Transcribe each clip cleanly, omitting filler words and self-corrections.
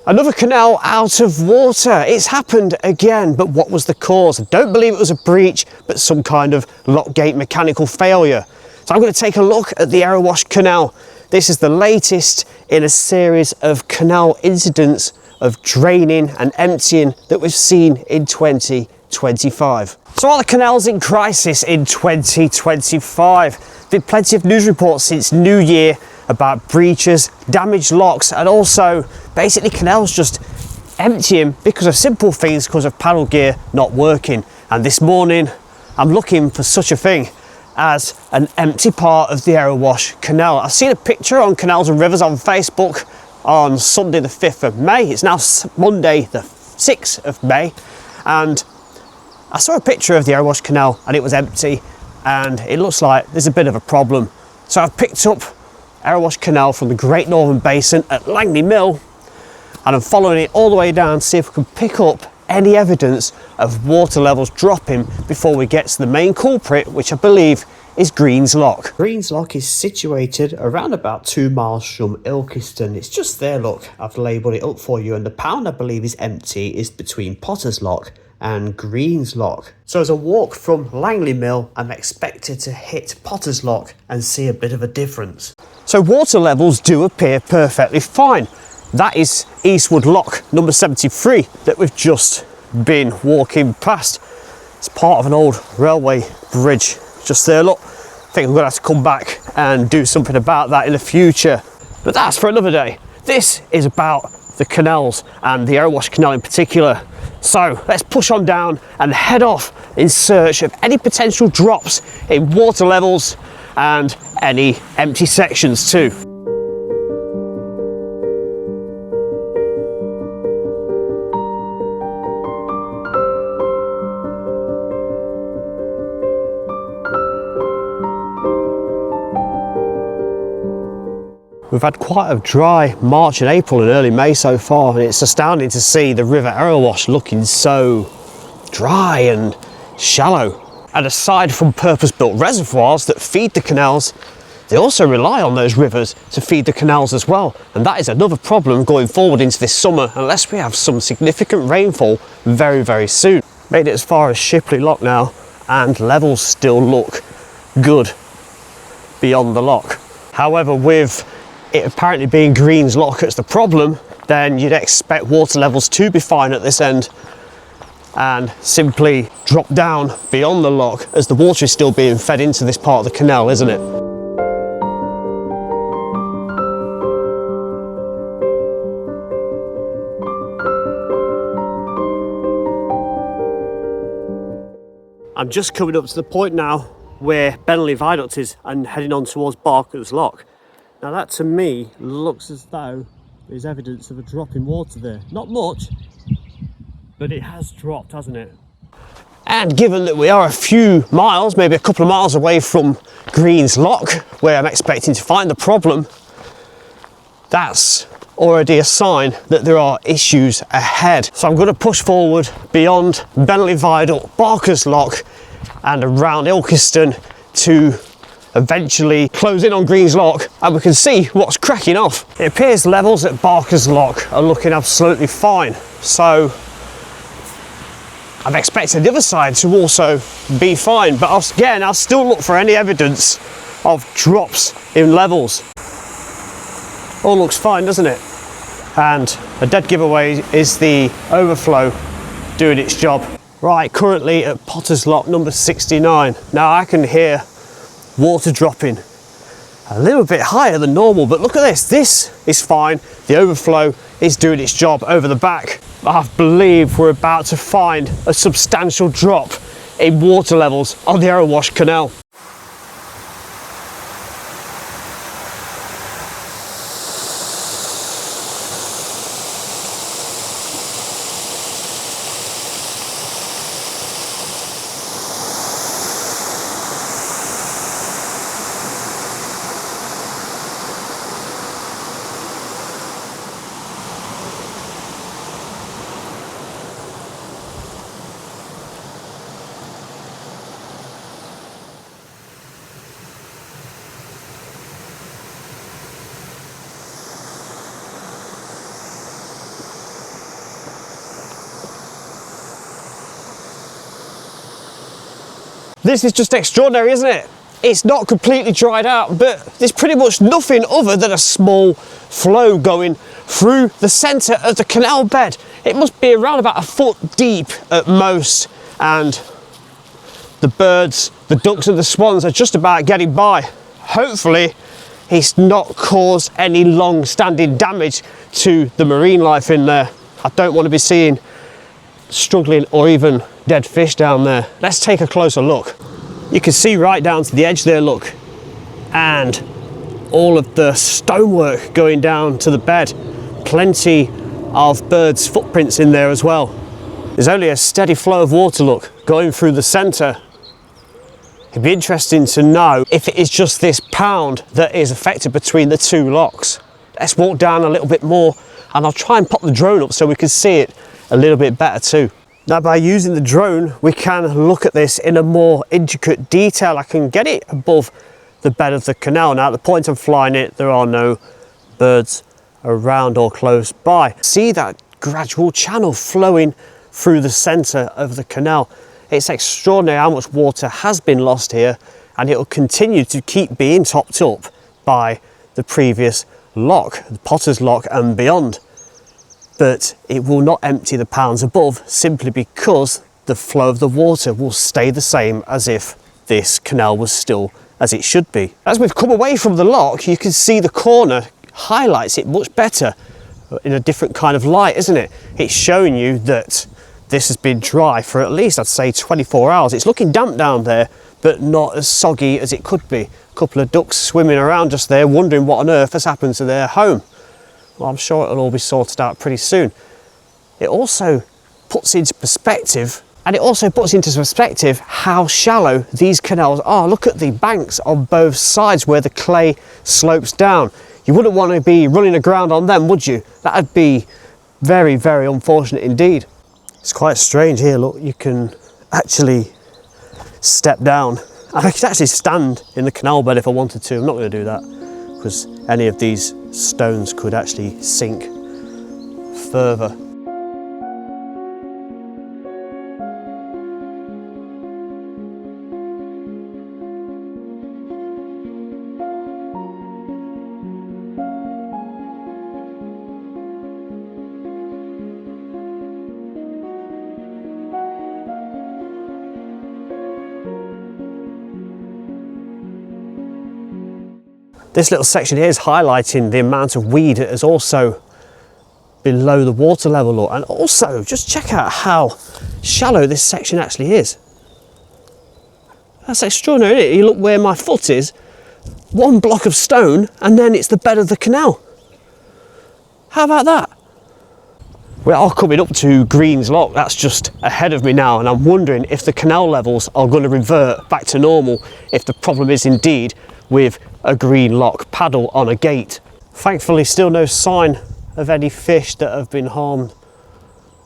Another canal out of water. It's happened again, but what was the cause? I don't believe it was a breach, but some kind of lock gate mechanical failure. So I'm going to take a look at the Erewash Canal. This is the latest in a series of canal incidents of draining and emptying that we've seen in 2025. So are the canals in crisis in 2025? Been plenty of news reports since New Year about breaches, damaged locks, and also basically canals just emptying because of simple things, because of paddle gear not working. And this morning I'm looking for such a thing as an empty part of the Erewash Canal. I've seen a picture on Canals and Rivers on Facebook on Sunday the 5th of May. It's now Monday the 6th of May, and I saw a picture of the Erewash Canal and it was empty, and it looks like there's a bit of a problem. So I've picked up Erewash Canal from the Great Northern Basin at Langley Mill, and I'm following it all the way down to see if we can pick up any evidence of water levels dropping before we get to the main culprit, which I believe is Green's Lock. Green's Lock is situated around about 2 miles from Ilkeston. It's just there, look, I've labelled it up for you, and the pound I believe is empty is between Potter's Lock and Green's Lock. So as I walk from Langley Mill, I'm expected to hit Potter's Lock and see a bit of a difference. So water levels do appear perfectly fine. That is Eastwood Lock number 73 that we've just been walking past. It's part of an old railway bridge just there, look. I think I'm gonna have to come back and do something about that in the future, but that's for another day. This is about the canals and the Erewash Canal in particular. So let's push on down and head off in search of any potential drops in water levels and any empty sections too. We've had quite a dry March and April and early May so far, and it's astounding to see the River Erewash looking so dry and shallow. And aside from purpose-built reservoirs that feed the canals, they also rely on those rivers to feed the canals as well. And that is another problem going forward into this summer, unless we have some significant rainfall very, very soon. Made it as far as Shipley Lock now, and levels still look good beyond the lock. However, with it apparently being Green's Lock that's the problem, then you'd expect water levels to be fine at this end and simply drop down beyond the lock, as the water is still being fed into this part of the canal, isn't it? I'm just coming up to the point now where Benley Viaduct is and heading on towards Barker's Lock. Now that to me looks as though there's evidence of a drop in water there. Not much, but it has dropped, hasn't it? And given that we are a few miles, maybe a couple of miles away from Green's Lock, where I'm expecting to find the problem, that's already a sign that there are issues ahead. So I'm going to push forward beyond Benley Viaduct, Barker's Lock, and around Ilkeston to eventually close in on Green's Lock, and we can see what's cracking off. It appears levels at Barker's Lock are looking absolutely fine, so I'm expecting the other side to also be fine, but I'll still look for any evidence of drops in levels. All looks fine, doesn't it? And a dead giveaway is the overflow doing its job. Right, currently at Potter's Lock number 69. Now I can hear water dropping a little bit higher than normal, but look at this. This is fine. The overflow is doing its job over the back. I believe we're about to find a substantial drop in water levels on the Erewash Canal. This is just extraordinary, isn't it? It's not completely dried out, but there's pretty much nothing other than a small flow going through the centre of the canal bed. It must be around about a foot deep at most, and the birds, the ducks and the swans are just about getting by. Hopefully it's not caused any long-standing damage to the marine life in there. I don't want to be seeing struggling or even dead fish down there. Let's take a closer look. You can see right down to the edge there, look, and all of the stonework going down to the bed. Plenty of birds' footprints in there as well. There's only a steady flow of water, look, going through the centre. It'd be interesting to know if it is just this pound that is affected between the two locks. Let's walk down a little bit more and I'll try and pop the drone up so we can see it a little bit better too. Now, by using the drone, we can look at this in a more intricate detail. I can get it above the bed of the canal. Now, at the point I'm flying it, there are no birds around or close by. See that gradual channel flowing through the centre of the canal. It's extraordinary how much water has been lost here, and it will continue to keep being topped up by the previous lock, the Potter's Lock and beyond. But it will not empty the pounds above simply because the flow of the water will stay the same as if this canal was still as it should be. As we've come away from the lock, you can see the corner highlights it much better in a different kind of light, isn't it? It's showing you that this has been dry for at least, I'd say, 24 hours. It's looking damp down there, but not as soggy as it could be. A couple of ducks swimming around just there, wondering what on earth has happened to their home. Well, I'm sure it'll all be sorted out pretty soon. It also puts into perspective, how shallow these canals are. Look at the banks on both sides where the clay slopes down. You wouldn't want to be running aground on them, would you? That'd be very, very unfortunate indeed. It's quite strange here, look, you can actually step down. I could actually stand in the canal bed if I wanted to. I'm not going to do that because any of these stones could actually sink further. This little section here is highlighting the amount of weed that is also below the water level, and also just check out how shallow this section actually is. That's extraordinary, isn't it? You look where my foot is, one block of stone, and then it's the bed of the canal. How about that? We're all coming up to Green's Lock, that's just ahead of me now, and I'm wondering if the canal levels are going to revert back to normal, if the problem is indeed with a green lock paddle on a gate. Thankfully, still no sign of any fish that have been harmed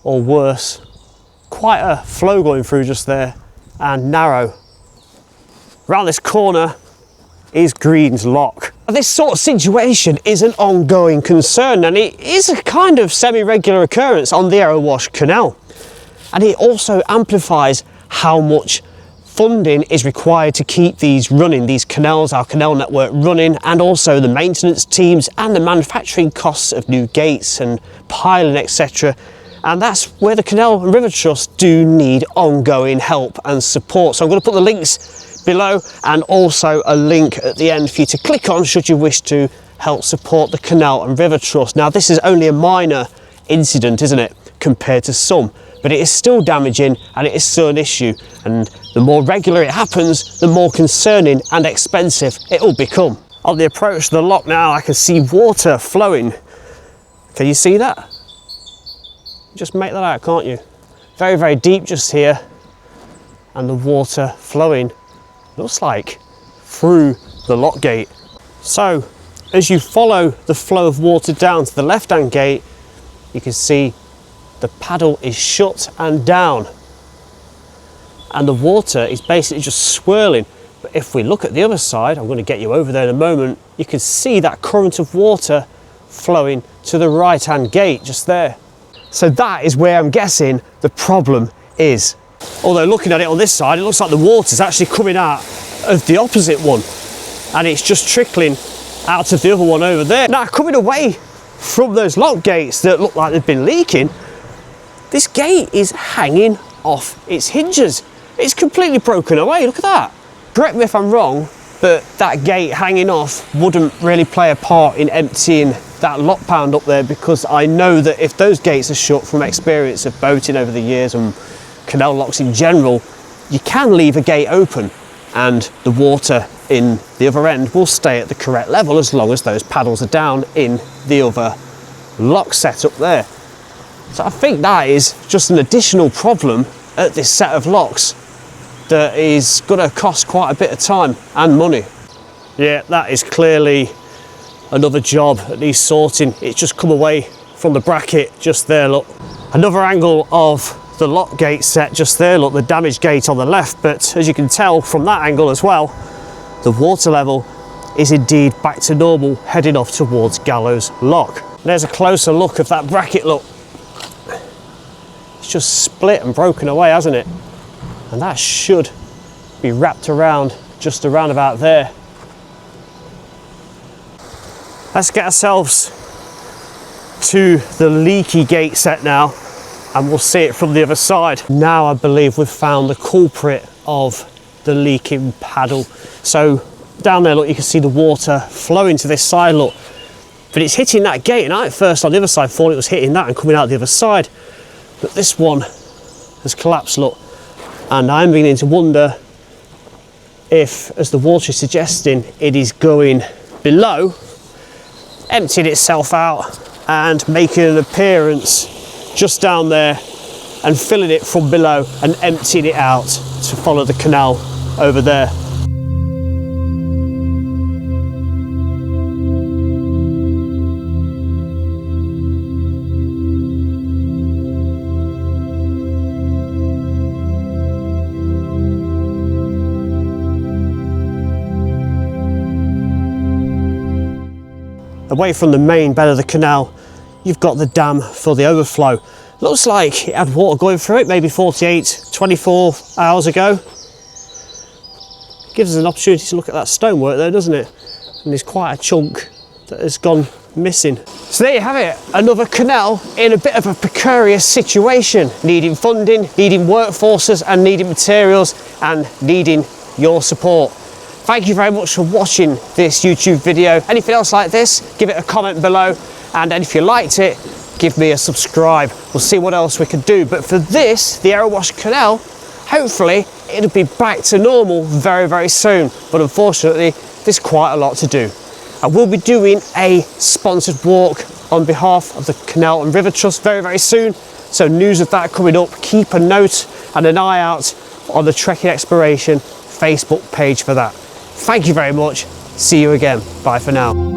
or worse. Quite a flow going through just there, and narrow. Around this corner is Green's Lock. This sort of situation is an ongoing concern, and it is a kind of semi-regular occurrence on the Erewash Canal. And it also amplifies how much funding is required to keep these running, these canals, our canal network running, and also the maintenance teams and the manufacturing costs of new gates and piling, etc. And that's where the Canal and River Trust do need ongoing help and support. So I'm going to put the links below and also a link at the end for you to click on should you wish to help support the Canal and River Trust. Now, this is only a minor incident, isn't it, compared to some, but it is still damaging and it is still an issue, and the more regular it happens, the more concerning and expensive it will become. On the approach to the lock now, I can see water flowing. Can you see that? Just make that out, can't you? Very, very deep just here, and the water flowing, looks like, through the lock gate. So, as you follow the flow of water down to the left-hand gate, you can see the paddle is shut and down, and the water is basically just swirling. But if we look at the other side, I'm going to get you over there in a moment, you can see that current of water flowing to the right-hand gate just there. So that is where I'm guessing the problem is. Although looking at it on this side, it looks like the water's actually coming out of the opposite one, and it's just trickling out of the other one over there. Now, coming away from those lock gates that look like they've been leaking, this gate is hanging off its hinges. It's completely broken away, look at that. Correct me if I'm wrong, but that gate hanging off wouldn't really play a part in emptying that lock pound up there, because I know that if those gates are shut, from experience of boating over the years and canal locks in general, you can leave a gate open and the water in the other end will stay at the correct level as long as those paddles are down in the other lock setup there. So I think that is just an additional problem at this set of locks that is going to cost quite a bit of time and money. Yeah, that is clearly another job that needs sorting. It's just come away from the bracket just there, look. Another angle of the lock gate set just there, look, the damaged gate on the left, but as you can tell from that angle as well, the water level is indeed back to normal, heading off towards Gallows Lock. There's a closer look of that bracket, look. It's just split and broken away, hasn't it? And that should be wrapped around just around about there. Let's get ourselves to the leaky gate set now, and we'll see it from the other side. Now I believe we've found the culprit of the leaking paddle. So down there, look, you can see the water flowing to this side, look, but it's hitting that gate, and I at first on the other side thought it was hitting that and coming out the other side, but this one has collapsed, look, and I'm beginning to wonder if, as the water is suggesting, it is going below, emptying itself out and making an appearance just down there and filling it from below and emptying it out to follow the canal over there. Away from the main bed of the canal, you've got the dam for the overflow. Looks like it had water going through it maybe 24 hours ago. Gives us an opportunity to look at that stonework there, doesn't it? And there's quite a chunk that has gone missing. So there you have it, another canal in a bit of a precarious situation, needing funding, needing workforces and needing materials and needing your support. Thank you very much for watching this YouTube video. Anything else like this, give it a comment below, and if you liked it, give me a subscribe. We'll see what else we can do. But for this, the Erewash Canal, hopefully it'll be back to normal very, very soon. But unfortunately, there's quite a lot to do. I will be doing a sponsored walk on behalf of the Canal and River Trust very, very soon. So news of that coming up. Keep a note and an eye out on the Trekking Exploration Facebook page for that. Thank you very much. See you again. Bye for now.